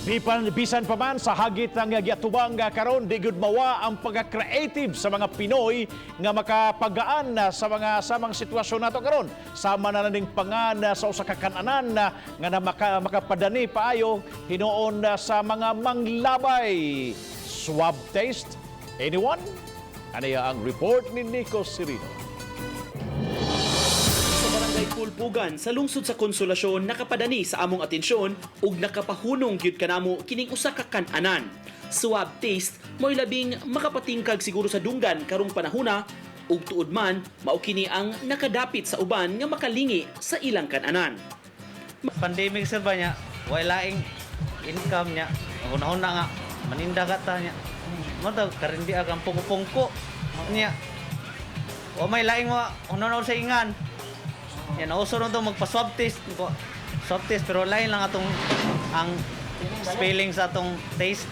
Bisan pa man sa hagit ng giatubang karon di gud mawa ang pagka-creative sa mga Pinoy nga makapagaan sa mga samang sitwasyon nato karon. Sama na ning pangan sa usa ka kan-anan nga makapadani paayo hinuon sa mga manglabay. Swab taste? Anyone? Ano ang report ni Nico Cirino? Barangay Pulpugan sa lungsod sa Konsolasyon nakapadani sa among atensyon ug nakapahunong gyud kanamo kining usa ka kan-anan. Swab taste mo'y labing makapatingkag siguro sa dunggan karong panahona ug tuod man mao kini ang nakadapit sa uban nga makalingi sa ilang kan-anan. Pandemic sir ba niya, wala laing income niya. Una-una nga, maninda kata niya. Matag, karindi akang pungko-pungko niya. O may laing mo, una-una sa ingan. Yan, nauso rin ito magpa-swab test. Swab test, pero lain lang atong ang spelling sa atong taste.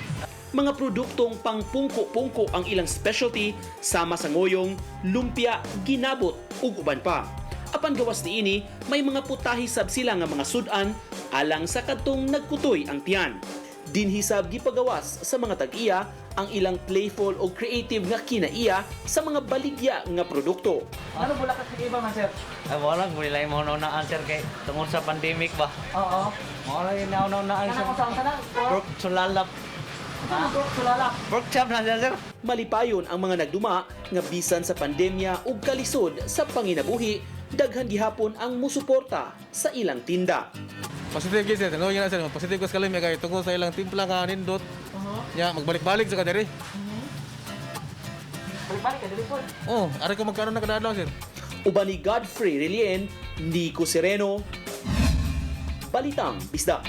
Mga produktong pang pungko-pungko ang ilang specialty sama sa ngoyong, lumpia, ginabot ug uban pa. Apan gawas niini, may mga putahi sab sila nga mga sudan alang sa kadtong nagkutoy ang tiyan. Dinhisab gipagawas sa mga tag-iya ang ilang playful o creative nga kinaiya sa mga baligya nga produkto. Ano bula ka sa iba man, sir? Ay, wala, muli lang mo na answer kay tungkol sa pandemic ba. Oo. Wala yung nauna Kana ko saan sana? Pork sulalap. Ano sulala? Pork chop na siya sir. Malipayon ang mga nagduma nga bisan sa pandemya ug kalisod sa panginabuhi, daghan gihapon ang musuporta sa ilang tinda. Positive gid sir, no yun sir, positive ko sa kalim kay tungkol sa ilang timpla nga nindot. Nya magbalik-balik sa kadiri. Balik-balik ka dili po. Oh, ari ko magkaroon na kadadlaw sir. Uban ni Godfrey Relien, Nico Sereno, Balitang Bisda.